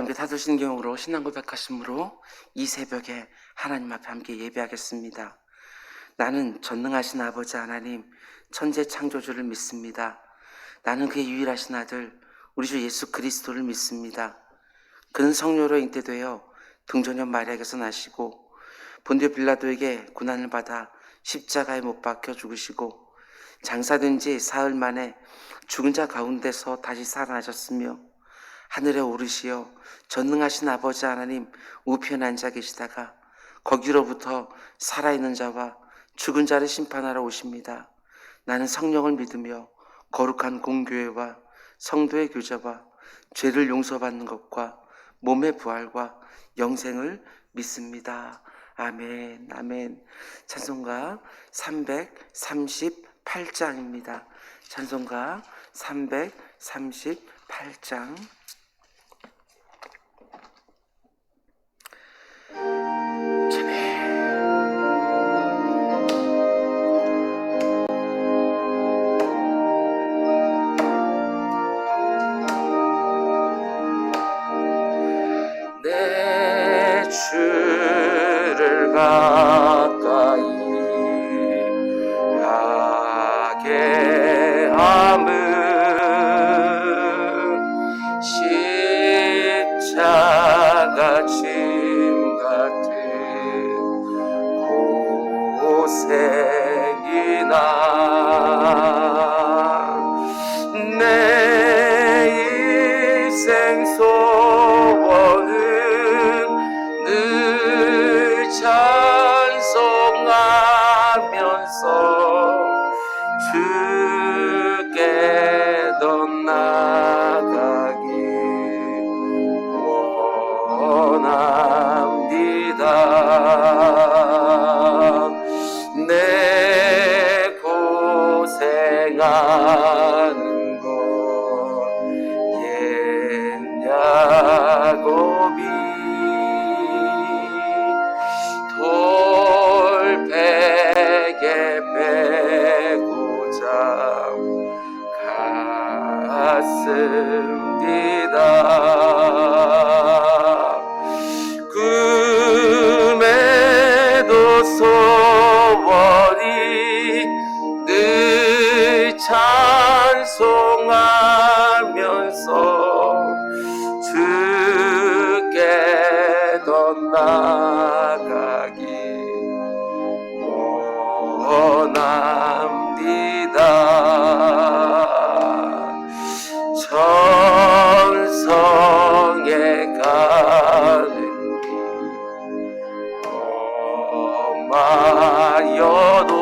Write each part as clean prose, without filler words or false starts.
함께 사도신경으로 신앙 고백하심으로 이 새벽에 하나님 앞에 함께 예배하겠습니다. 나는 전능하신 아버지 하나님 천재 창조주를 믿습니다. 나는 그의 유일하신 아들 우리 주 예수 그리스도를 믿습니다. 그는 성령으로 잉태되어 등전녀 마리아에게서 나시고 본디오 빌라도에게 고난을 받아 십자가에 못 박혀 죽으시고 장사된 지 사흘 만에 죽은 자 가운데서 다시 살아나셨으며 하늘에 오르시어 전능하신 아버지 하나님 우편에 앉아 계시다가 거기로부터 살아있는 자와 죽은 자를 심판하러 오십니다. 나는 성령을 믿으며 거룩한 공교회와 성도의 교제와 죄를 용서받는 것과 몸의 부활과 영생을 믿습니다. 아멘, 아멘. 찬송가 338장입니다. 찬송가 338장. 내 주를 가까이 하게 함은 십자가 짐 같은 고생이나 내 인생 소원은 늘 찬송하면서 주께 더 나아가기 원합니다. 내 고생하는 것 옛 야곱이 돌베개 베고자 갔습니다. 꿈에도 소원이 늘 찬송하면서 주께 더 나아가기 원합니다. 천성에 가는 길 험하여도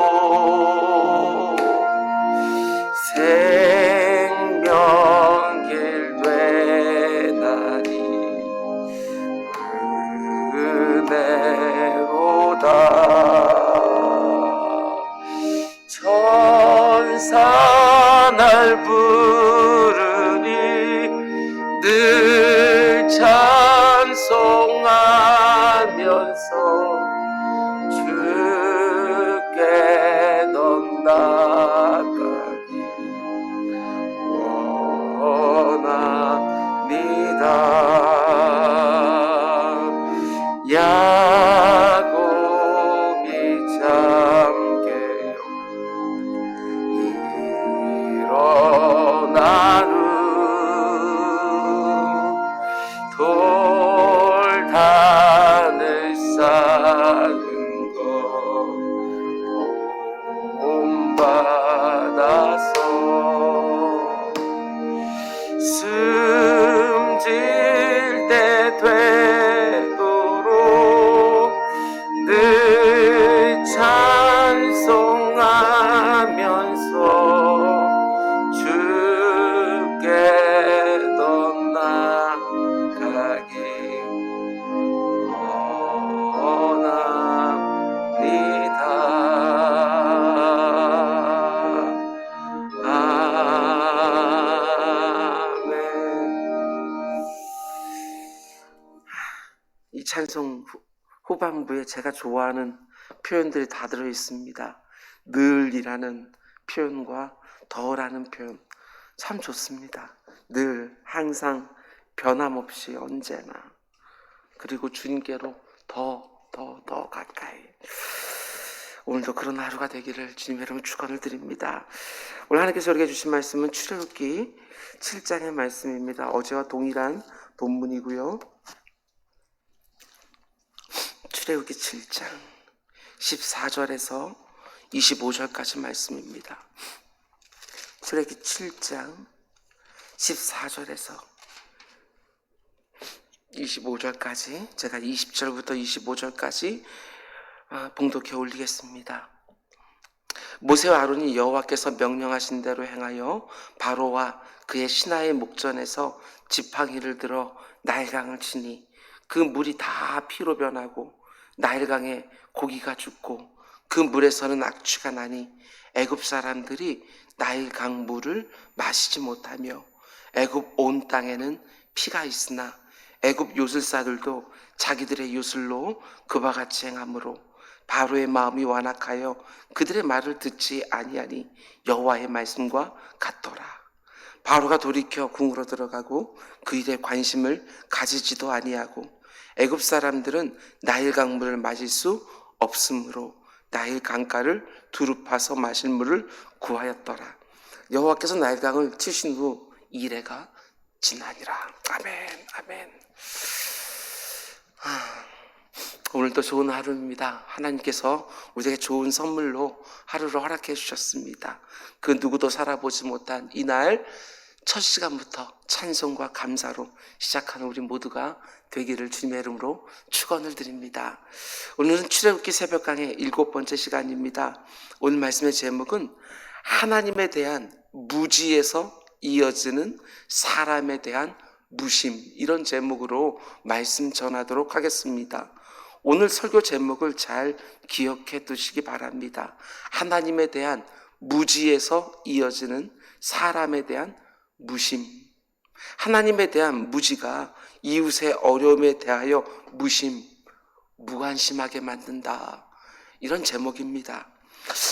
생명길 되나니 은혜로다. 천사 날 부르니 늘 찬송하면서 주께 더 나아가기 원합니다. 야곱이 잠겨요 일어나는 돌단을 쌓는 것 본받아서 숨질 때 되도록 늘 찬송하면서 주께 더 나아가기 원합니다. 아멘. 이 찬송 후반부에 제가 좋아하는 표현들이 다 들어있습니다. 늘이라는 표현과 더라는 표현 참 좋습니다. 늘, 항상, 변함없이 언제나, 그리고 주님께로 더 가까이. 오늘도 그런 하루가 되기를 주님의 이름으로 축원을 드립니다. 오늘 하나님께서 우리에게 주신 말씀은 출애굽기 7장의 말씀입니다. 어제와 동일한 본문이고요. 출애굽기 7장 14절에서 25절까지 말씀입니다. 출애굽기 7장 14절에서 25절까지, 제가 20절부터 25절까지 봉독해 올리겠습니다. 모세와 아론이 여호와께서 명령하신 대로 행하여 바로와 그의 신하의 목전에서 지팡이를 들어 나일강을 치니 그 물이 다 피로 변하고 나일강에 고기가 죽고 그 물에서는 악취가 나니 애굽 사람들이 나일강 물을 마시지 못하며 애굽 온 땅에는 피가 있으나 애굽 요술사들도 자기들의 요술로 그와 같이 행하므로 바로의 마음이 완악하여 그들의 말을 듣지 아니하니 여호와의 말씀과 같더라. 바로가 돌이켜 궁으로 들어가고 그 일에 관심을 가지지도 아니하고 애굽 사람들은 나일 강물을 마실 수 없으므로 나일 강가를 두루 파서 마실 물을 구하였더라. 여호와께서 나일 강을 치신 후 이래가 지나니라. 아멘, 아멘. 오늘도 좋은 하루입니다. 하나님께서 우리에게 좋은 선물로 하루를 허락해 주셨습니다. 그 누구도 살아보지 못한 이날 첫 시간부터 찬송과 감사로 시작하는 우리 모두가 되기를 주님의 이름으로 축원을 드립니다. 오늘은 출애굽기 새벽강의 7번째 시간입니다. 오늘 말씀의 제목은 하나님에 대한 무지에서 이어지는 사람에 대한 무심, 이런 제목으로 말씀 전하도록 하겠습니다. 오늘 설교 제목을 잘 기억해 두시기 바랍니다. 하나님에 대한 무지에서 이어지는 사람에 대한 무심. 하나님에 대한 무지가 이웃의 어려움에 대하여 무관심하게 만든다, 이런 제목입니다.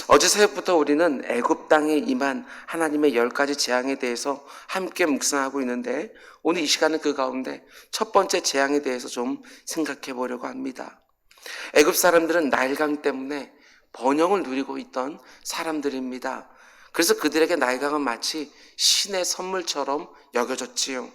어제 새벽부터 우리는 애굽 땅에 임한 하나님의 10가지 재앙에 대해서 함께 묵상하고 있는데, 오늘 이 시간은 그 가운데 첫 번째 재앙에 대해서 좀 생각해 보려고 합니다. 애굽 사람들은 나일강 때문에 번영을 누리고 있던 사람들입니다. 그래서 그들에게 나일강은 마치 신의 선물처럼 여겨졌지요.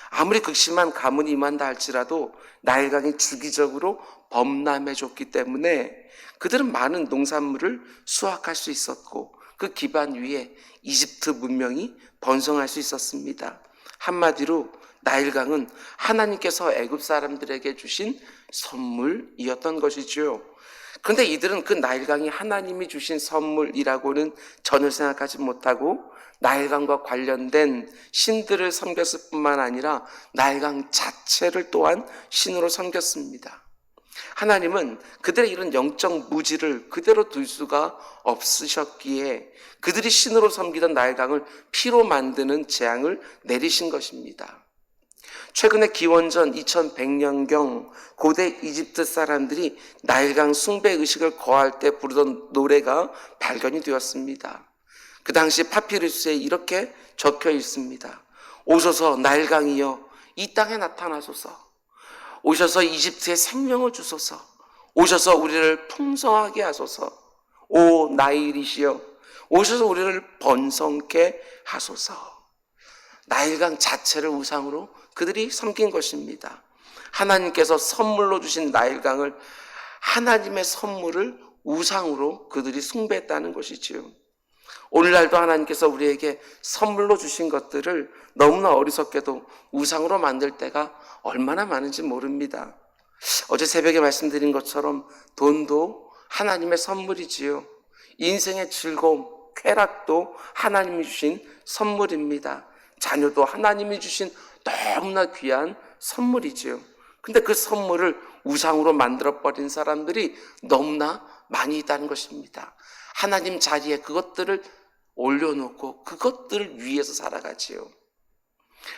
아무리 극심한 가뭄이 임한다 할지라도 나일강이 주기적으로 범람해줬기 때문에 그들은 많은 농산물을 수확할 수 있었고 그 기반 위에 이집트 문명이 번성할 수 있었습니다. 한마디로 나일강은 하나님께서 애굽 사람들에게 주신 선물이었던 것이죠. 그런데 이들은 그 나일강이 하나님이 주신 선물이라고는 전혀 생각하지 못하고 나일강과 관련된 신들을 섬겼을 뿐만 아니라 나일강 자체를 또한 신으로 섬겼습니다. 하나님은 그들의 이런 영적 무지를 그대로 둘 수가 없으셨기에 그들이 신으로 섬기던 나일강을 피로 만드는 재앙을 내리신 것입니다. 최근에 기원전 2100년경 고대 이집트 사람들이 나일강 숭배 의식을 거할 때 부르던 노래가 발견이 되었습니다. 그 당시 파피루스에 이렇게 적혀 있습니다. 오소서 나일강이여 이 땅에 나타나소서. 오셔서 이집트에 생명을 주소서. 오셔서 우리를 풍성하게 하소서. 오 나일이시여 오셔서 우리를 번성케 하소서. 나일강 자체를 우상으로 그들이 섬긴 것입니다. 하나님께서 선물로 주신 나일강을, 하나님의 선물을 우상으로 그들이 숭배했다는 것이지요. 오늘날도 하나님께서 우리에게 선물로 주신 것들을 너무나 어리석게도 우상으로 만들 때가 얼마나 많은지 모릅니다. 어제 새벽에 말씀드린 것처럼 돈도 하나님의 선물이지요. 인생의 즐거움, 쾌락도 하나님이 주신 선물입니다. 자녀도 하나님이 주신 너무나 귀한 선물이지요. 근데 그 선물을 우상으로 만들어버린 사람들이 너무나 많이 있다는 것입니다. 하나님 자리에 그것들을 올려놓고 그것들을 위해서 살아가지요.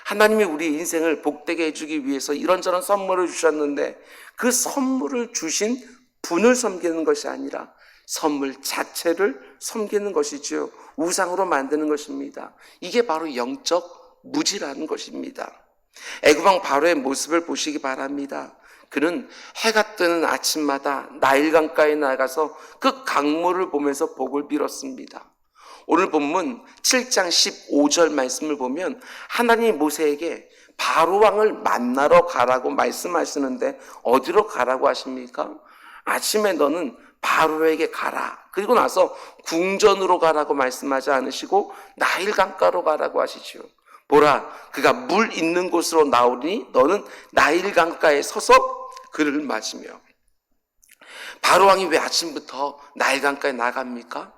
하나님이 우리 인생을 복되게 해주기 위해서 이런저런 선물을 주셨는데 그 선물을 주신 분을 섬기는 것이 아니라 선물 자체를 섬기는 것이지요. 우상으로 만드는 것입니다. 이게 바로 영적 무지라는 것입니다. 애굽왕 바로의 모습을 보시기 바랍니다. 그는 해가 뜨는 아침마다 나일강가에 나가서 그 강물을 보면서 복을 빌었습니다. 오늘 본문 7장 15절 말씀을 보면 하나님이 모세에게 바로왕을 만나러 가라고 말씀하시는데 어디로 가라고 하십니까? 아침에 너는 바로에게 가라. 그리고 나서 궁전으로 가라고 말씀하지 않으시고 나일강가로 가라고 하시죠. 보라, 그가 물 있는 곳으로 나오니 너는 나일강가에 서서 그를 맞으며. 바로왕이 왜 아침부터 나일강가에 나갑니까?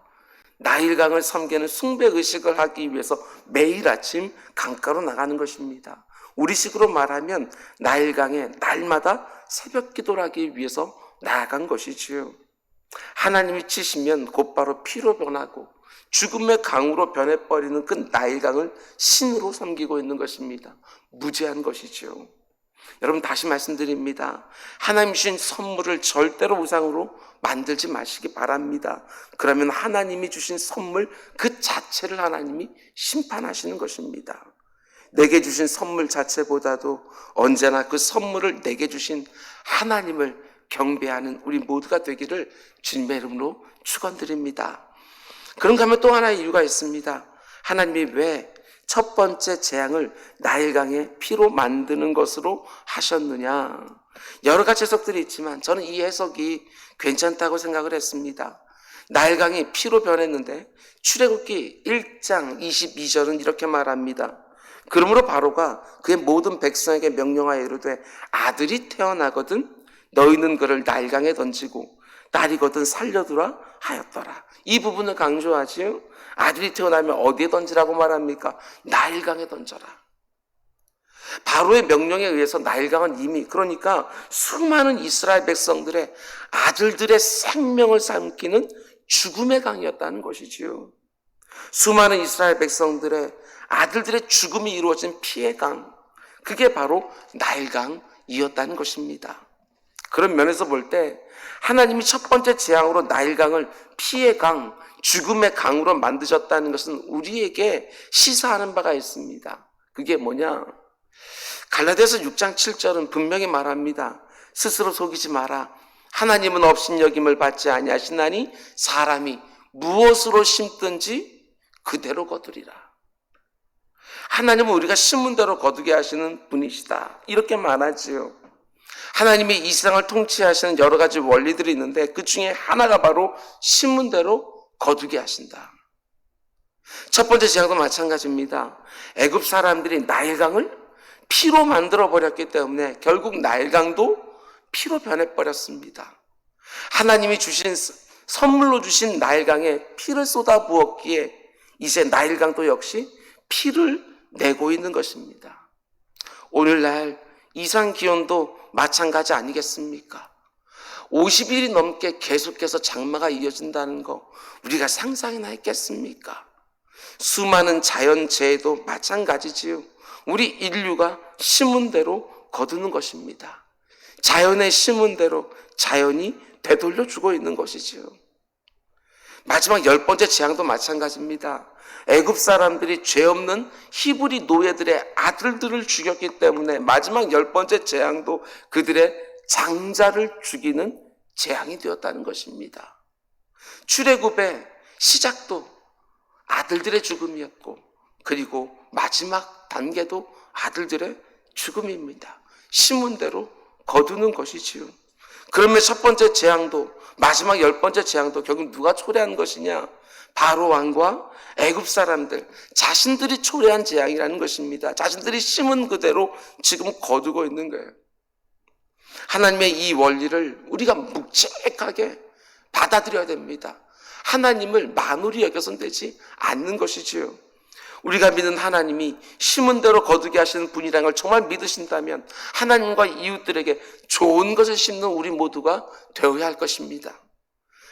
나일강을 섬기는 숭배의식을 하기 위해서 매일 아침 강가로 나가는 것입니다. 우리식으로 말하면 나일강에 날마다 새벽 기도를 하기 위해서 나아간 것이지요. 하나님이 치시면 곧바로 피로 변하고 죽음의 강으로 변해버리는 그 나일강을 신으로 섬기고 있는 것입니다. 무죄한 것이죠. 여러분, 다시 말씀드립니다. 하나님 주신 선물을 절대로 우상으로 만들지 마시기 바랍니다. 그러면 하나님이 주신 선물 그 자체를 하나님이 심판하시는 것입니다. 내게 주신 선물 자체보다도 언제나 그 선물을 내게 주신 하나님을 경배하는 우리 모두가 되기를 주님의 이름으로 축원드립니다. 그런가 하면 또 하나의 이유가 있습니다. 하나님이 왜 첫 번째 재앙을 나일강의 피로 만드는 것으로 하셨느냐. 여러 가지 해석들이 있지만 저는 이 해석이 괜찮다고 생각을 했습니다. 나일강이 피로 변했는데 출애굽기 1장 22절은 이렇게 말합니다. 그러므로 바로가 그의 모든 백성에게 명령하여 이르되 아들이 태어나거든 너희는 그를 나일강에 던지고 딸이거든 살려두라 하였더라. 이 부분을 강조하지요. 아들이 태어나면 어디에 던지라고 말합니까? 나일강에 던져라. 바로의 명령에 의해서 나일강은 이미, 그러니까 수많은 이스라엘 백성들의 아들들의 생명을 삼키는 죽음의 강이었다는 것이지요. 수많은 이스라엘 백성들의 아들들의 죽음이 이루어진 피의 강, 그게 바로 나일강이었다는 것입니다. 그런 면에서 볼 때 하나님이 첫 번째 재앙으로 나일강을 피의 강, 죽음의 강으로 만드셨다는 것은 우리에게 시사하는 바가 있습니다. 그게 뭐냐? 갈라디아서 6장 7절은 분명히 말합니다. 스스로 속이지 마라. 하나님은 업신여김을 받지 아니하시나니 사람이 무엇으로 심든지 그대로 거두리라. 하나님은 우리가 심은 대로 거두게 하시는 분이시다. 이렇게 말하지요. 하나님이 이 세상을 통치하시는 여러 가지 원리들이 있는데 그 중에 하나가 바로 심은 대로 거두게 하신다. 첫 번째 재앙도 마찬가지입니다. 애굽 사람들이 나일강을 피로 만들어 버렸기 때문에 결국 나일강도 피로 변해버렸습니다. 하나님이 주신 선물로 주신 나일강에 피를 쏟아 부었기에 이제 나일강도 역시 피를 내고 있는 것입니다. 오늘날 이상기온도 마찬가지 아니겠습니까? 50일이 넘게 계속해서 장마가 이어진다는 거 우리가 상상이나 했겠습니까? 수많은 자연재해도 마찬가지지요. 우리 인류가 심은 대로 거두는 것입니다. 자연의 심은 대로 자연이 되돌려 주고 있는 것이지요. 마지막 10번째 재앙도 마찬가지입니다. 애굽 사람들이 죄 없는 히브리 노예들의 아들들을 죽였기 때문에 마지막 10번째 재앙도 그들의 장자를 죽이는 재앙이 되었다는 것입니다. 출애굽의 시작도 아들들의 죽음이었고 그리고 마지막 단계도 아들들의 죽음입니다. 심은 대로 거두는 것이지요. 그러면 첫 번째 재앙도 마지막 10번째 재앙도 결국 누가 초래한 것이냐? 바로 왕과 애굽 사람들 자신들이 초래한 재앙이라는 것입니다. 자신들이 심은 그대로 지금 거두고 있는 거예요. 하나님의 이 원리를 우리가 묵직하게 받아들여야 됩니다. 하나님을 만홀히 여겨서는 되지 않는 것이지요. 우리가 믿는 하나님이 심은 대로 거두게 하시는 분이라는 걸 정말 믿으신다면 하나님과 이웃들에게 좋은 것을 심는 우리 모두가 되어야 할 것입니다.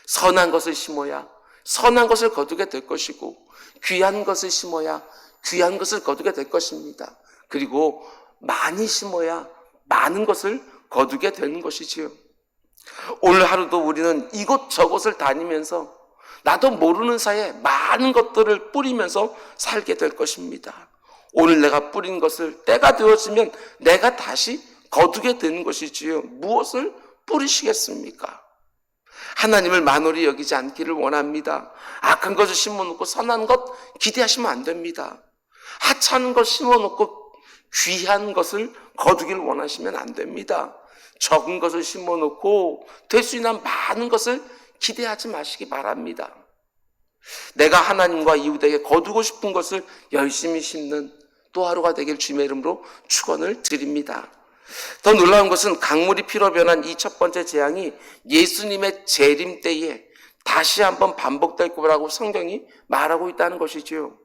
선한 것을 심어야 선한 것을 거두게 될 것이고 귀한 것을 심어야 귀한 것을 거두게 될 것입니다. 그리고 많이 심어야 많은 것을 거두게 되는 것이지요. 오늘 하루도 우리는 이곳저곳을 다니면서 나도 모르는 사이에 많은 것들을 뿌리면서 살게 될 것입니다. 오늘 내가 뿌린 것을 때가 되어지면 내가 다시 거두게 되는 것이지요. 무엇을 뿌리시겠습니까? 하나님을 만홀히 여기지 않기를 원합니다. 악한 것을 심어놓고 선한 것 기대하시면 안 됩니다. 하찮은 것 심어놓고 귀한 것을 거두길 원하시면 안 됩니다. 적은 것을 심어놓고 될 수 있는 많은 것을 기대하지 마시기 바랍니다. 내가 하나님과 이웃에게 거두고 싶은 것을 열심히 심는 또 하루가 되길 주님의 이름으로 축원을 드립니다. 더 놀라운 것은 강물이 피로 변한 이 첫 번째 재앙이 예수님의 재림 때에 다시 한번 반복될 거라고 성경이 말하고 있다는 것이지요.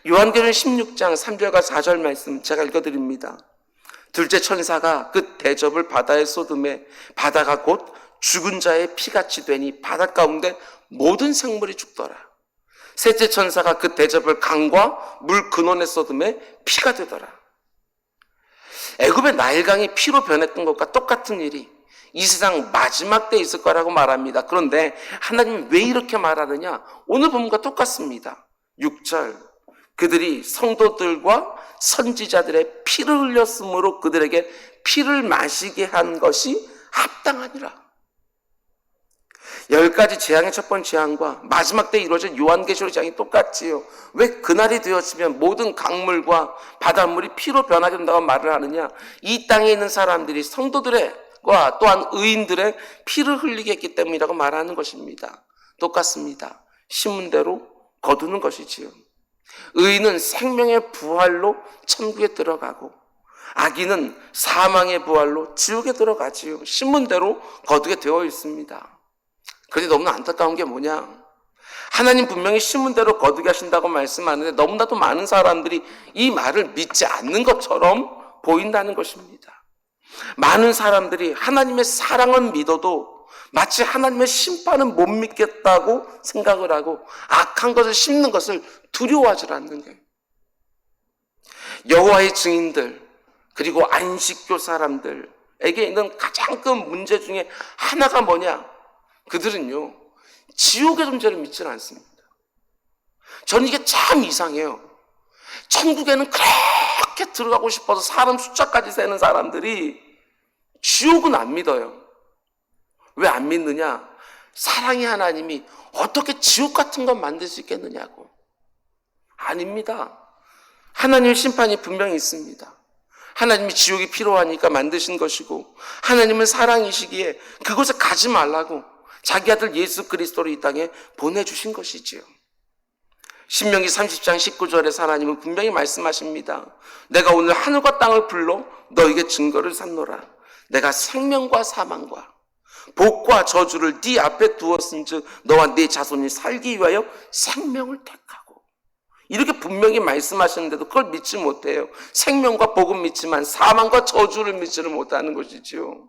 요한계시록 16장 3절과 4절 말씀 제가 읽어드립니다. 둘째 천사가 그 대접을 바다에 쏟음에 바다가 곧 죽은 자의 피같이 되니 바다 가운데 모든 생물이 죽더라. 셋째 천사가 그 대접을 강과 물 근원에 쏟음에 피가 되더라. 애굽의 나일강이 피로 변했던 것과 똑같은 일이 이 세상 마지막 때에 있을 거라고 말합니다. 그런데 하나님은 왜 이렇게 말하느냐? 오늘 본문과 똑같습니다. 6절 그들이 성도들과 선지자들의 피를 흘렸으므로 그들에게 피를 마시게 한 것이 합당하니라. 10가지 재앙의 첫 번째 재앙과 마지막 때 이루어진 요한계시록 재앙이 똑같지요. 왜 그날이 되어지면 모든 강물과 바닷물이 피로 변하게 된다고 말을 하느냐? 이 땅에 있는 사람들이 성도들과 또한 의인들의 피를 흘리게 했기 때문이라고 말하는 것입니다. 똑같습니다. 심은 대로 거두는 것이지요. 의인은 생명의 부활로 천국에 들어가고 악인은 사망의 부활로 지옥에 들어가지요. 심은 대로 거두게 되어 있습니다. 그런데 너무나 안타까운 게 뭐냐? 하나님 분명히 심은 대로 거두게 하신다고 말씀하는데 너무나도 많은 사람들이 이 말을 믿지 않는 것처럼 보인다는 것입니다. 많은 사람들이 하나님의 사랑은 믿어도 마치 하나님의 심판은 못 믿겠다고 생각을 하고 악한 것을 심는 것을 두려워하지 않는 거예요. 여호와의 증인들 그리고 안식교 사람들에게 있는 가장 큰 문제 중에 하나가 뭐냐? 그들은요 지옥의 존재를 믿지는 않습니다. 저는 이게 참 이상해요. 천국에는 그렇게 들어가고 싶어서 사람 숫자까지 세는 사람들이 지옥은 안 믿어요. 왜 안 믿느냐? 사랑의 하나님이 어떻게 지옥 같은 건 만들 수 있겠느냐고. 아닙니다. 하나님의 심판이 분명히 있습니다. 하나님이 지옥이 필요하니까 만드신 것이고 하나님은 사랑이시기에 그곳에 가지 말라고 자기 아들 예수 그리스도를 이 땅에 보내주신 것이지요. 신명기 30장 19절에 하나님은 분명히 말씀하십니다. 내가 오늘 하늘과 땅을 불러 너에게 증거를 삼노라. 내가 생명과 사망과 복과 저주를 네 앞에 두었은즉 너와 네 자손이 살기 위하여 생명을 택하고. 이렇게 분명히 말씀하셨는데도 그걸 믿지 못해요. 생명과 복은 믿지만 사망과 저주를 믿지를 못하는 것이지요.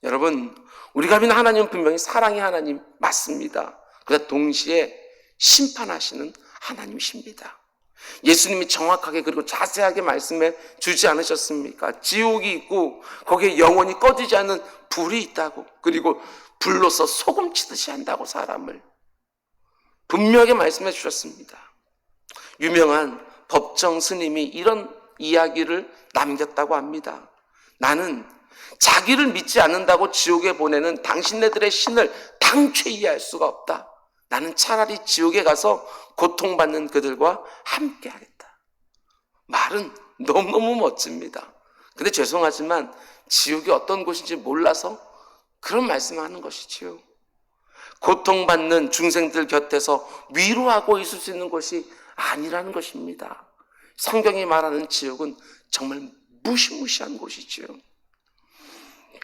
여러분, 우리가 믿는 하나님은 분명히 사랑의 하나님 맞습니다. 그러나 동시에 심판하시는 하나님이십니다. 예수님이 정확하게 그리고 자세하게 말씀해 주지 않으셨습니까? 지옥이 있고 거기에 영원히 꺼지지 않는 불이 있다고, 그리고 불로서 소금 치듯이 한다고 사람을 분명하게 말씀해 주셨습니다. 유명한 법정 스님이 이런 이야기를 남겼다고 합니다. 나는 자기를 믿지 않는다고 지옥에 보내는 당신네들의 신을 당최 이해할 수가 없다. 나는 차라리 지옥에 가서 고통받는 그들과 함께 하겠다. 말은 너무너무 멋집니다. 근데 죄송하지만 지옥이 어떤 곳인지 몰라서 그런 말씀을 하는 것이지요. 고통받는 중생들 곁에서 위로하고 있을 수 있는 곳이 아니라는 것입니다. 성경이 말하는 지옥은 정말 무시무시한 곳이지요.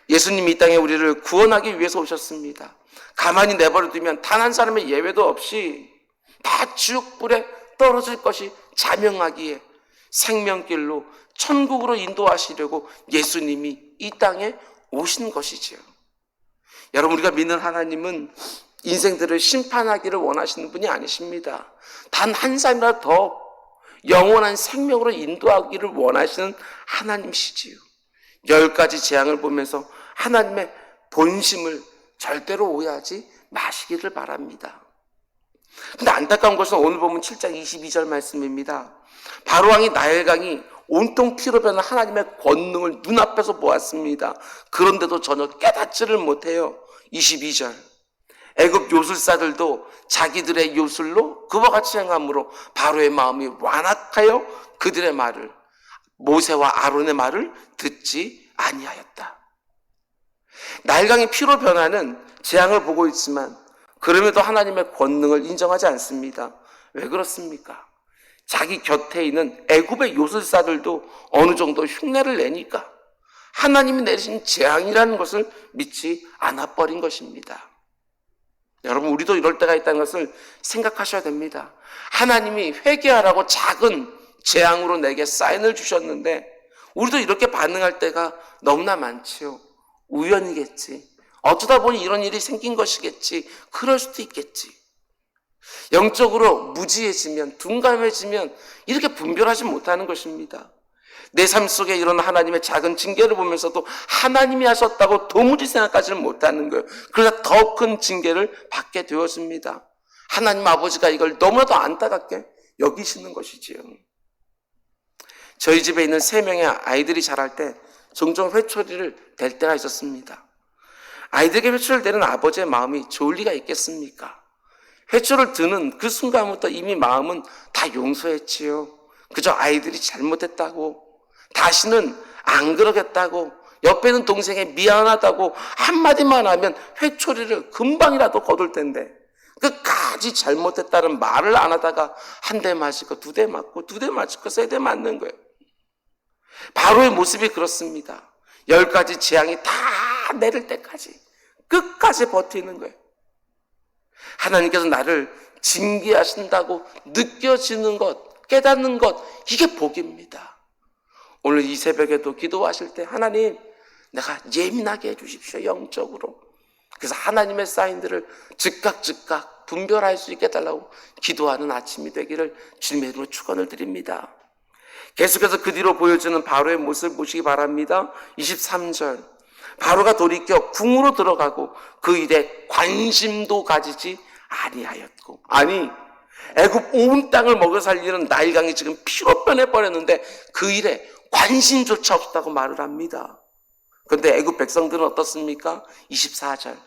예수님이 이 땅에 우리를 구원하기 위해서 오셨습니다. 가만히 내버려 두면 단 한 사람의 예외도 없이 다 지옥불에 떨어질 것이 자명하기에 생명길로 천국으로 인도하시려고 예수님이 이 땅에 오신 것이지요. 여러분, 우리가 믿는 하나님은 인생들을 심판하기를 원하시는 분이 아니십니다. 단 한 사람이라도 더 영원한 생명으로 인도하기를 원하시는 하나님이시지요. 10가지 재앙을 보면서 하나님의 본심을 절대로 오해하지 마시기를 바랍니다. 근데 안타까운 것은 오늘 보면 7장 22절 말씀입니다. 바로왕이 나일강이 온통 피로 변한 하나님의 권능을 눈앞에서 보았습니다. 그런데도 전혀 깨닫지를 못해요. 22절. 애굽 요술사들도 자기들의 요술로 그와 같이 행함으로 바로의 마음이 완악하여 그들의 말을, 모세와 아론의 말을 듣지 아니하였다. 나일강이 피로 변하는 재앙을 보고 있지만 그럼에도 하나님의 권능을 인정하지 않습니다. 왜 그렇습니까? 자기 곁에 있는 애굽의 요술사들도 어느 정도 흉내를 내니까 하나님이 내리신 재앙이라는 것을 믿지 않아버린 것입니다. 여러분, 우리도 이럴 때가 있다는 것을 생각하셔야 됩니다. 하나님이 회개하라고 작은 재앙으로 내게 사인을 주셨는데 우리도 이렇게 반응할 때가 너무나 많지요. 우연이겠지. 어쩌다 보니 이런 일이 생긴 것이겠지. 그럴 수도 있겠지. 영적으로 무지해지면, 둔감해지면 이렇게 분별하지 못하는 것입니다. 내 삶 속에 이런 하나님의 작은 징계를 보면서도 하나님이 하셨다고 도무지 생각하지는 못하는 거예요. 그러다 더 큰 징계를 받게 되었습니다. 하나님 아버지가 이걸 너무나도 안타깝게 여기시는 것이지요. 저희 집에 있는 3명의 아이들이 자랄 때 종종 회초리를 댈 때가 있었습니다. 아이들에게 회초리를 대는 아버지의 마음이 좋을 리가 있겠습니까? 회초를 드는 그 순간부터 이미 마음은 다 용서했지요. 그저 아이들이 잘못했다고, 다시는 안 그러겠다고, 옆에 있는 동생이 미안하다고 한마디만 하면 회초리를 금방이라도 거둘 텐데 끝까지 잘못했다는 말을 안 하다가 한 대 맞고, 2대 맞고, 2대 맞고, 3대 맞는 거예요. 바로의 모습이 그렇습니다. 10가지 재앙이 다 내릴 때까지 끝까지 버티는 거예요. 하나님께서 나를 징계하신다고 느껴지는 것, 깨닫는 것, 이게 복입니다. 오늘 이 새벽에도 기도하실 때 하나님, 내가 예민하게 해주십시오, 영적으로. 그래서 하나님의 사인들을 즉각 분별할 수 있게 해달라고 기도하는 아침이 되기를 주님의 이름으로 축원을 드립니다. 계속해서 그 뒤로 보여주는 바로의 모습을 보시기 바랍니다. 23절. 바로가 돌이켜 궁으로 들어가고 그 일에 관심도 가지지 아니하였고. 아니, 애굽 온 땅을 먹여 살리는 나일강이 지금 피로 변해버렸는데 그 일에 관심조차 없었다고 말을 합니다. 그런데 애굽 백성들은 어떻습니까? 24절.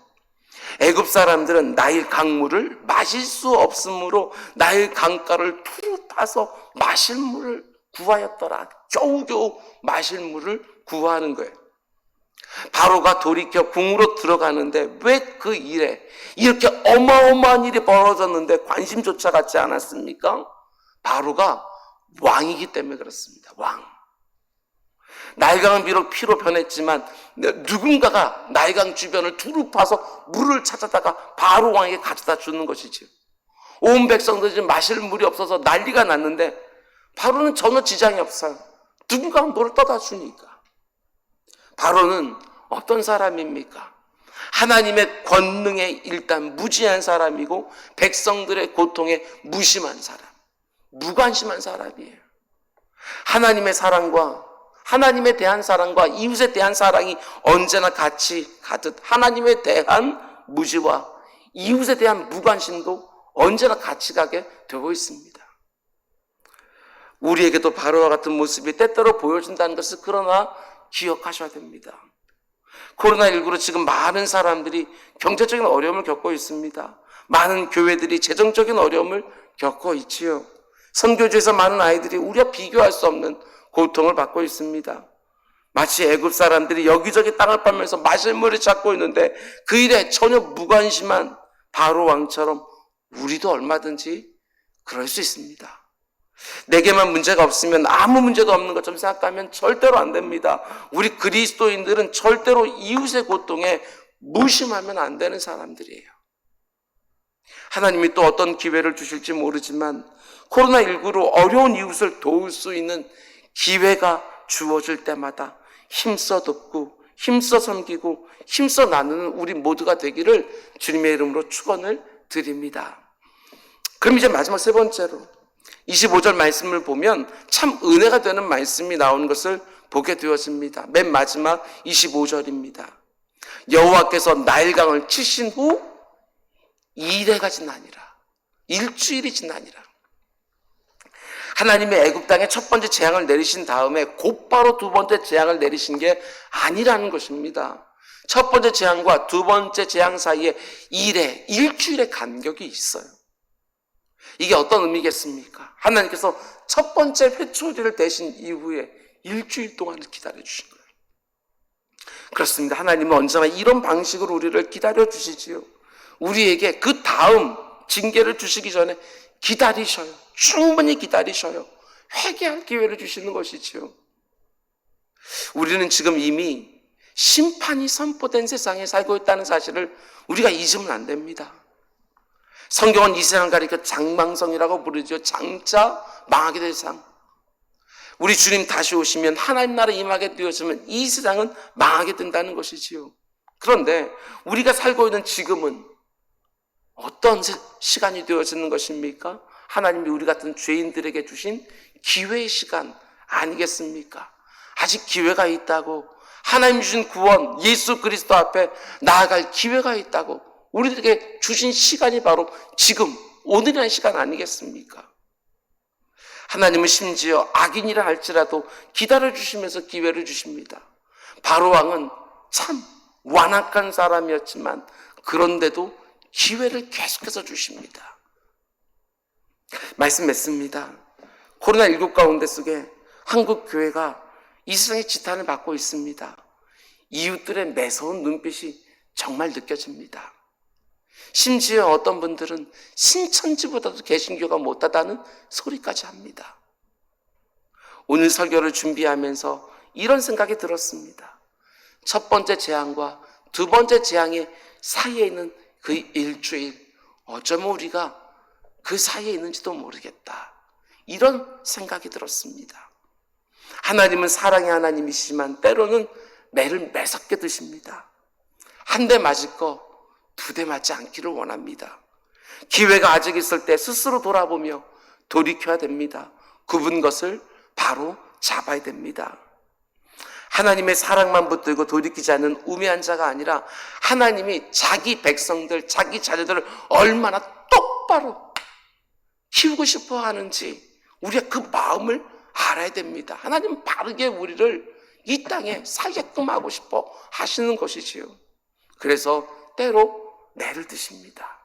애굽 사람들은 나일 강물을 마실 수 없으므로 나일 강가를 투루 파서 마실 물을 구하였더라. 겨우겨우 마실 물을 구하는 거예요. 바로가 돌이켜 궁으로 들어가는데 왜 그 일에 이렇게 어마어마한 일이 벌어졌는데 관심조차 갖지 않았습니까? 바로가 왕이기 때문에 그렇습니다. 왕. 나일강은 비록 피로 변했지만 누군가가 나일강 주변을 두루 파서 물을 찾아다가 바로 왕에게 가져다 주는 것이지요. 온 백성들이 지금 마실 물이 없어서 난리가 났는데 바로는 전혀 지장이 없어요. 누군가가 물을 떠다 주니까. 바로는 어떤 사람입니까? 하나님의 권능에 일단 무지한 사람이고 백성들의 고통에 무심한 사람, 무관심한 사람이에요. 하나님의 사랑과 하나님에 대한 사랑과 이웃에 대한 사랑이 언제나 같이 가듯 하나님에 대한 무지와 이웃에 대한 무관심도 언제나 같이 가게 되고 있습니다. 우리에게도 바로와 같은 모습이 때때로 보여진다는 것을 그러나 기억하셔야 됩니다. 코로나19로 지금 많은 사람들이 경제적인 어려움을 겪고 있습니다. 많은 교회들이 재정적인 어려움을 겪고 있지요. 선교지에서 많은 아이들이 우리와 비교할 수 없는 고통을 받고 있습니다. 마치 애굽 사람들이 여기저기 땅을 파면서 마실 물을 찾고 있는데 그 일에 전혀 무관심한 바로 왕처럼 우리도 얼마든지 그럴 수 있습니다. 내게만 문제가 없으면 아무 문제도 없는 것처럼 생각하면 절대로 안 됩니다. 우리 그리스도인들은 절대로 이웃의 고통에 무심하면 안 되는 사람들이에요. 하나님이 또 어떤 기회를 주실지 모르지만 코로나19로 어려운 이웃을 도울 수 있는 기회가 주어질 때마다 힘써 돕고 힘써 섬기고 힘써 나누는 우리 모두가 되기를 주님의 이름으로 축원을 드립니다. 그럼 이제 마지막 3번째로 25절 말씀을 보면 참 은혜가 되는 말씀이 나오는 것을 보게 되었습니다. 맨 마지막 25절입니다. 여호와께서 나일강을 치신 후 이래가 지나니라. 일주일이 지나니라. 하나님의 애굽 땅에 첫 번째 재앙을 내리신 다음에 곧바로 두 번째 재앙을 내리신 게 아니라는 것입니다. 첫 번째 재앙과 두 번째 재앙 사이에 일주일의 간격이 있어요. 이게 어떤 의미겠습니까? 하나님께서 첫 번째 회초리를 대신 이후에 일주일 동안을 기다려주신 거예요. 그렇습니다. 하나님은 언제나 이런 방식으로 우리를 기다려주시지요. 우리에게 그 다음 징계를 주시기 전에 기다리셔요. 충분히 기다리셔요. 회개할 기회를 주시는 것이지요. 우리는 지금 이미 심판이 선포된 세상에 살고 있다는 사실을 우리가 잊으면 안 됩니다. 성경은 이 세상을 가리켜 장망성이라고 부르죠. 장차 망하게 될 세상. 우리 주님 다시 오시면 하나님 나라 임하게 되어지면 이 세상은 망하게 된다는 것이지요. 그런데 우리가 살고 있는 지금은 어떤 시간이 되어지는 것입니까? 하나님이 우리 같은 죄인들에게 주신 기회의 시간 아니겠습니까? 아직 기회가 있다고, 하나님 주신 구원 예수 그리스도 앞에 나아갈 기회가 있다고 우리들에게 주신 시간이 바로 지금 오늘이라는 시간 아니겠습니까? 하나님은 심지어 악인이라 할지라도 기다려주시면서 기회를 주십니다. 바로왕은 참 완악한 사람이었지만 그런데도 기회를 계속해서 주십니다. 말씀 맺습니다. 코로나19 가운데 속에 한국 교회가 이 세상의 지탄을 받고 있습니다. 이웃들의 매서운 눈빛이 정말 느껴집니다. 심지어 어떤 분들은 신천지보다도 개신교가 못하다는 소리까지 합니다. 오늘 설교를 준비하면서 이런 생각이 들었습니다. 첫 번째 재앙과 두 번째 재앙의 사이에 있는 그 일주일, 어쩌면 우리가 그 사이에 있는지도 모르겠다. 이런 생각이 들었습니다. 하나님은 사랑의 하나님이시지만 때로는 매를 매섭게 드십니다. 한 대 맞을 거 두 대 맞지 않기를 원합니다. 기회가 아직 있을 때 스스로 돌아보며 돌이켜야 됩니다. 굽은 것을 바로 잡아야 됩니다. 하나님의 사랑만 붙들고 돌이키지 않는 우매한 자가 아니라 하나님이 자기 백성들, 자기 자녀들을 얼마나 똑바로 키우고 싶어 하는지 우리가 그 마음을 알아야 됩니다. 하나님은 바르게 우리를 이 땅에 살게끔 하고 싶어 하시는 것이지요. 그래서 때로 매를 드십니다.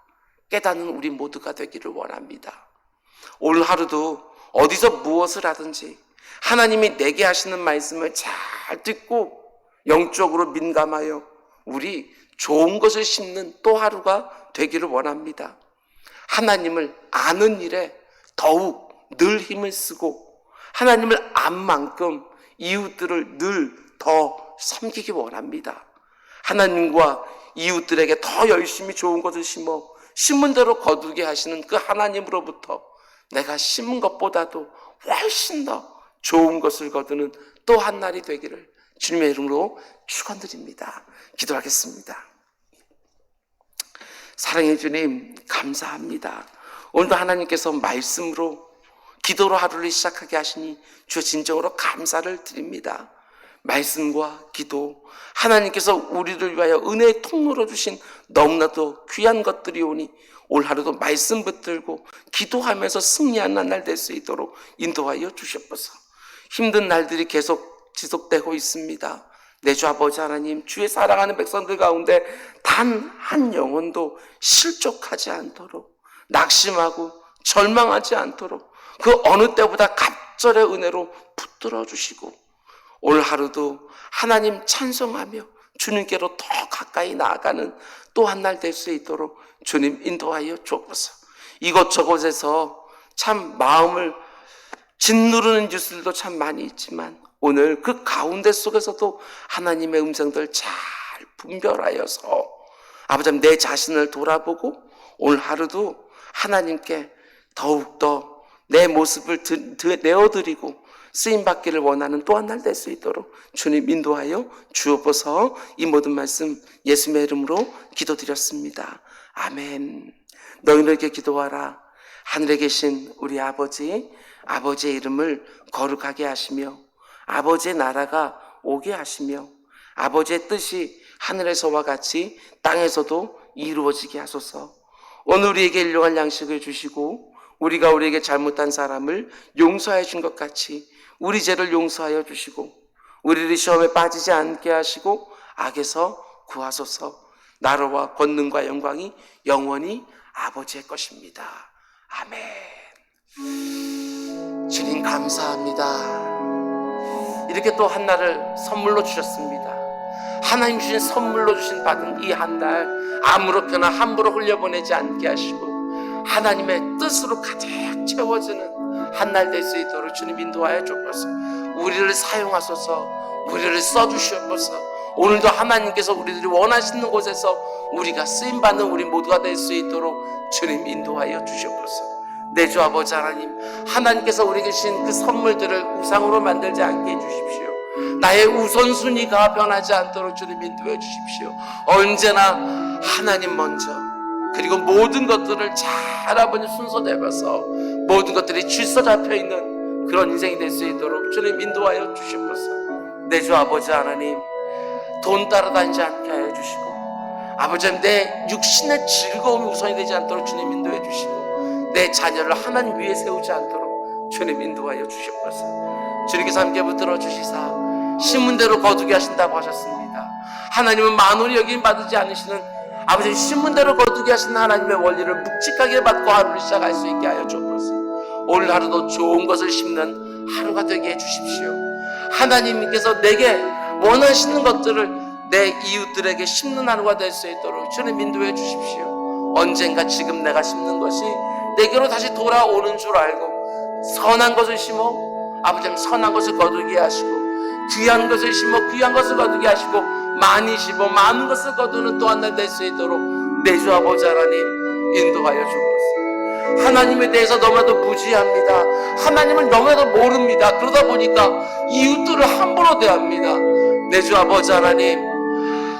깨닫는 우리 모두가 되기를 원합니다. 오늘 하루도 어디서 무엇을 하든지 하나님이 내게 하시는 말씀을 잘 듣고 영적으로 민감하여 우리 좋은 것을 심는 또 하루가 되기를 원합니다. 하나님을 아는 일에 더욱 늘 힘을 쓰고 하나님을 안 만큼 이웃들을 늘 더 섬기기 원합니다. 하나님과 이웃들에게 더 열심히 좋은 것을 심어 심은 대로 거두게 하시는 그 하나님으로부터 내가 심은 것보다도 훨씬 더 좋은 것을 거두는 또 한 날이 되기를 주님의 이름으로 축원드립니다. 기도하겠습니다. 사랑해 주님, 감사합니다. 오늘도 하나님께서 말씀으로 기도로 하루를 시작하게 하시니 주여 진정으로 감사를 드립니다. 말씀과 기도, 하나님께서 우리를 위하여 은혜의 통로로 주신 너무나도 귀한 것들이 오니 올 하루도 말씀 붙들고 기도하면서 승리하는 날 될 수 있도록 인도하여 주시옵소서. 힘든 날들이 계속 지속되고 있습니다. 내 주 아버지 하나님, 주의 사랑하는 백성들 가운데 단 한 영혼도 실족하지 않도록, 낙심하고 절망하지 않도록 그 어느 때보다 갑절의 은혜로 붙들어 주시고 오늘 하루도 하나님 찬송하며 주님께로 더 가까이 나아가는 또 한 날 될 수 있도록 주님 인도하여 주옵소서. 이곳저곳에서 참 마음을 짓누르는 뉴스들도 참 많이 있지만 오늘 그 가운데 속에서도 하나님의 음성들 잘 분별하여서 아버지 내 자신을 돌아보고 오늘 하루도 하나님께 더욱더 내 모습을 내어드리고 쓰임받기를 원하는 또 한 날 될 수 있도록 주님 인도하여 주옵소서. 이 모든 말씀 예수님의 이름으로 기도드렸습니다. 아멘. 너희들에게 기도하라. 하늘에 계신 우리 아버지, 아버지의 이름을 거룩하게 하시며 아버지의 나라가 오게 하시며 아버지의 뜻이 하늘에서와 같이 땅에서도 이루어지게 하소서. 오늘 우리에게 일용할 양식을 주시고 우리가 우리에게 잘못한 사람을 용서해 준 것 같이 우리 죄를 용서하여 주시고 우리를 시험에 빠지지 않게 하시고 악에서 구하소서. 나라와 권능과 영광이 영원히 아버지의 것입니다. 아멘. 주님 감사합니다. 이렇게 또 한 날을 선물로 주셨습니다. 하나님 주신 선물로 주신 받은 이 한 달 아무렇게나 함부로 흘려보내지 않게 하시고 하나님의 뜻으로 가득 채워지는 한 날 될 수 있도록 주님 인도하여 주옵소서. 우리를 사용하소서. 우리를 써주시옵소서. 오늘도 하나님께서 우리들이 원하시는 곳에서 우리가 쓰임받는 우리 모두가 될 수 있도록 주님 인도하여 주시옵소서. 내 주 아버지 하나님, 하나님께서 우리에게 주신 그 선물들을 우상으로 만들지 않게 해주십시오. 나의 우선순위가 변하지 않도록 주님 인도해 주십시오. 언제나 하나님 먼저, 그리고 모든 것들을 잘 아버지 순서대로서 모든 것들이 질서 잡혀있는 그런 인생이 될 수 있도록 주님 인도하여 주시옵소서. 내 주 아버지 하나님, 돈 따라다니지 않게 하여 주시고 아버지 하나님, 내 육신의 즐거움이 우선이 되지 않도록 주님 인도해 주시고 내 자녀를 하나님 위에 세우지 않도록 주님 인도하여 주시옵소서. 주님께서 함께 붙들어 주시사 신문대로 거두게 하신다고 하셨습니다. 하나님은 만원이 여김 받지 않으시는 아버지 신문대로 거두게 하시는 하나님의 원리를 묵직하게 받고 하루를 시작할 수 있게 하여 주옵소서. 오늘 하루도 좋은 것을 심는 하루가 되게 해주십시오. 하나님께서 내게 원하시는 것들을 내 이웃들에게 심는 하루가 될 수 있도록 주님 인도해 주십시오. 언젠가 지금 내가 심는 것이 내게로 다시 돌아오는 줄 알고 선한 것을 심어 아버지 선한 것을 거두게 하시고 귀한 것을 심어 귀한 것을 거두게 하시고 많이 심어 많은 것을 거두는 또 한 날 될 수 있도록 내 주 아버지 하나님 인도하여 주옵소서. 하나님에 대해서 너무나도 무지합니다. 하나님을 너무나도 모릅니다. 그러다 보니까 이웃들을 함부로 대합니다. 내 주 아버지 하나님,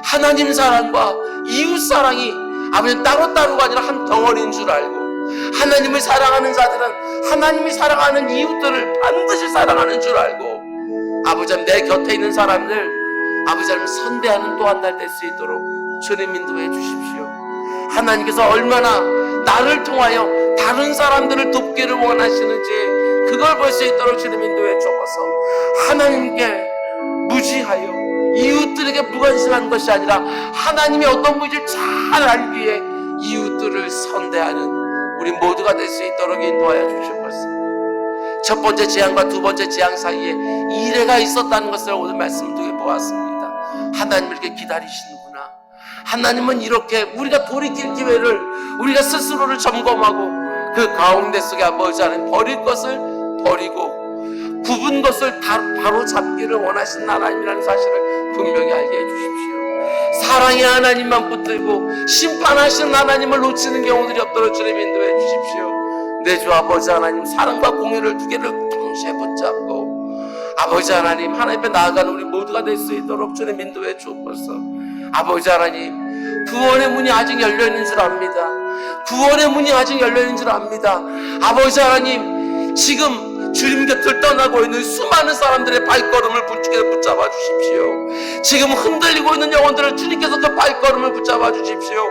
하나님 사랑과 이웃 사랑이 아버지 따로따로가 아니라 한 덩어리인 줄 알고 하나님을 사랑하는 자들은 하나님이 사랑하는 이웃들을 반드시 사랑하는 줄 알고 아버지 내 곁에 있는 사람들 아버지 선대하는 또 한 날 될 수 있도록 주님 인도해 주십시오. 하나님께서 얼마나 나를 통하여 다른 사람들을 돕기를 원하시는지 그걸 볼 수 있도록 주님 인도해 주옵소서. 하나님께 무지하여 이웃들에게 무관심한 것이 아니라 하나님의 어떤 분인지 잘 알기에 이웃들을 선대하는 우리 모두가 될 수 있도록 인도하여 주시옵소서. 첫 번째 재앙과 두 번째 재앙 사이에 이래가 있었다는 것을 오늘 말씀을 통해 보았습니다. 하나님을 이렇게 기다리시는구나. 하나님은 이렇게 우리가 돌이킬 기회를 우리가 스스로를 점검하고 그 가운데 속에 아버지 하나님 버릴 것을 버리고 굽은 것을 바로 잡기를 원하시는 하나님이라는 사실을 분명히 알게 해주십시오. 사랑의 하나님만 붙들고 심판하시는 하나님을 놓치는 경우들이 없도록 주님 인도해 주십시오. 내 주 아버지 하나님, 사랑과 공의를 두 개를 동시에 붙잡고 아버지 하나님, 하나님 앞에 나아가는 우리 모두가 될 수 있도록 주님 인도해 주옵소서. 아버지 하나님, 구원의 문이 아직 열려있는 줄 압니다. 구원의 문이 아직 열려있는 줄 압니다. 아버지 하나님, 지금 주님 곁을 떠나고 있는 수많은 사람들의 발걸음을 주께서 붙잡아 주십시오. 지금 흔들리고 있는 영혼들을 주님께서 그 발걸음을 붙잡아 주십시오.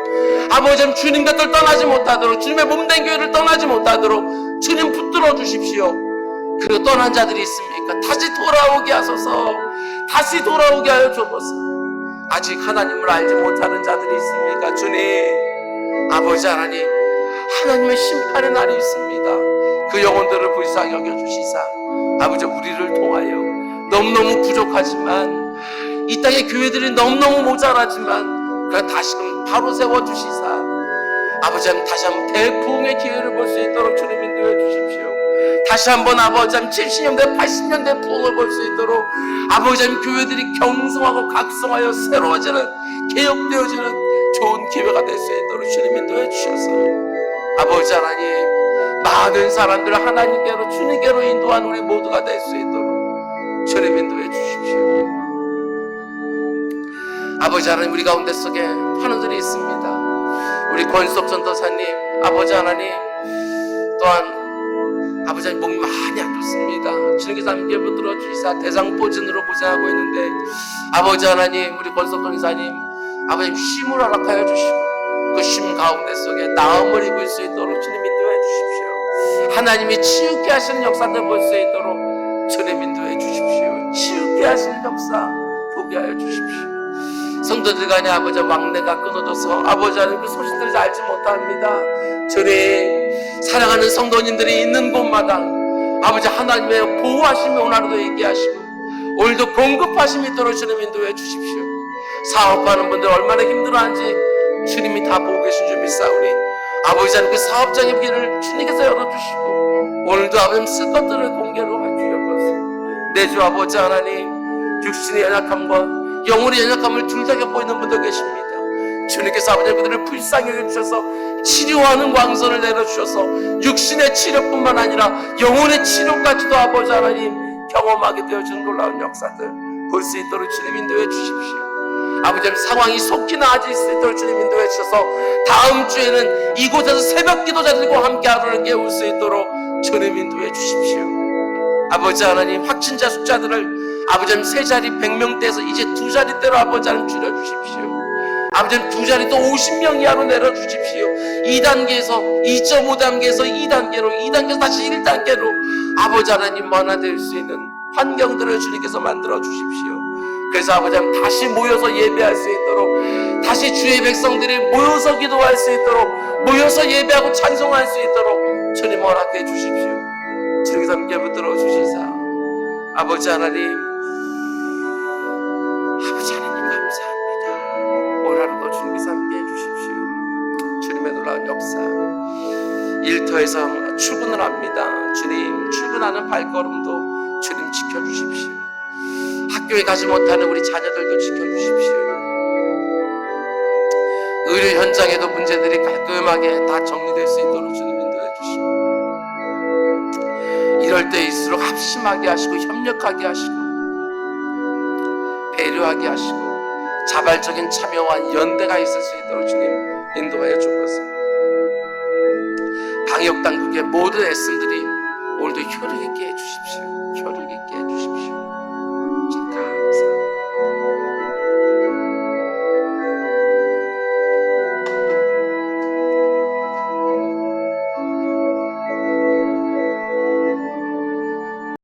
아버지 주님 곁을 떠나지 못하도록, 주님의 몸된 교회를 떠나지 못하도록 주님 붙들어 주십시오. 그리고 떠난 자들이 있습니까? 다시 돌아오게 하소서. 다시 돌아오게 하여 주옵소서. 아직 하나님을 알지 못하는 자들이 있습니까? 주님, 아버지 하나님, 하나님의 심판의 날이 있습니다. 그 영혼들을 불쌍히 여겨주시사 아버지 우리를 통하여 너무너무 부족하지만 이 땅의 교회들이 너무너무 모자라지만 그걸 다시금 바로 세워주시사 아버지 하나님 다시 한번 대부흥의 기회를 볼 수 있도록 주님 인도해 주십시오. 다시 한번 아버지 하나님 70년대 80년대 부흥을 볼 수 있도록 아버지 하나님 교회들이 경성하고 각성하여 새로워지는 개혁되어지는 좋은 기회가 될 수 있도록 주님 인도해 주셔서 아버지 하나님 많은 사람들을 하나님께로 주님께로 인도한 우리 모두가 될 수 있도록 주님 인도해 주십시오. 아버지 하나님, 우리 가운데 속에 환우들이 있습니다. 우리 권수석 전도사님, 아버지 하나님, 또한 아버지 하나님 몸이 많이 안 좋습니다. 주님께서 함께 붙들어 주시사 대장포진으로 고생하고 있는데 아버지 하나님, 우리 권수석 전도사님 아버지 쉼을 허락하여 주시고 그 쉼 가운데 속에 나음을 입을 수 있도록 주님 인도해 주십시오. 하나님이 치유케 하시는 역사들 볼 수 있도록 주님 인도해 주십시오. 치유케 하시는 역사 보게 하여 주십시오. 성도들 간에 아버지 왕래가 끊어져서 아버지 하나님 그 소식들을 알지 못합니다. 주님 사랑하는 성도님들이 있는 곳마다 아버지 하나님의 보호하심이 오늘도 얘기하시고 오늘도 공급하심이 있도록 주님 인도해 주십시오. 사업하는 분들 얼마나 힘들어하는지 주님이 다 보고 계신 줄 믿사오니 아버지 하나님 그 사업장의 길을 주님께서 열어주시고 오늘도 아버지 쓸 것들을 공개로 해주옵소서. 내 주 아버지 하나님 육신의 연약함과 영혼의 연약함을 둘 다 겪고 있는 분도 계십니다. 주님께서 아버지 그들을 불쌍히 여겨주셔서 치료하는 광선을 내려주셔서 육신의 치료뿐만 아니라 영혼의 치료까지도 아버지 하나님 경험하게 되어주는 놀라운 역사들 볼 수 있도록 주님 인도해 주십시오. 아버지 상황이 속히 나아질 수 있도록 주님 인도해 주셔서 다음 주에는 이곳에서 새벽 기도자들과 함께 하루를 깨울 수 있도록 주님 인도해 주십시오. 아버지 하나님 확진자 숫자들을 아버지 하나님 세 자리 100명대에서 이제 두 자리대로 아버지 하나님 줄여주십시오. 아버지 하나님 두 자리 또 50명 이하로 내려주십시오. 2단계에서 2.5단계에서 2단계로 2단계에서 다시 1단계로 아버지 하나님 완화될 수 있는 환경들을 주님께서 만들어 주십시오. 그래서 아버지 하나님 다시 모여서 예배할 수 있도록 다시 주의 백성들이 모여서 기도할 수 있도록 모여서 예배하고 찬송할 수 있도록 주님 허락해 주십시오. 주님께서 함께 붙들어 주시사 아버지 하나님 감사합니다. 오늘 하루도 주님께서 함께 해주십시오. 주님의 놀라운 역사 일터에서 출근을 합니다. 주님 출근하는 발걸음도 주님 지켜주십시오. 학교에 가지 못하는 우리 자녀들도 지켜주십시오. 의료 현장에도 문제들이 깔끔하게 다 정리될 수 있도록 주님 인도해 주시고 이럴 때일수록 합심하게 하시고 협력하게 하시고 배려하게 하시고 자발적인 참여와 연대가 있을 수 있도록 주님 인도하여 주옵소서. 방역당국의 모든 애씀들이 오늘도 효력 있게 해주십시오. 효력 있게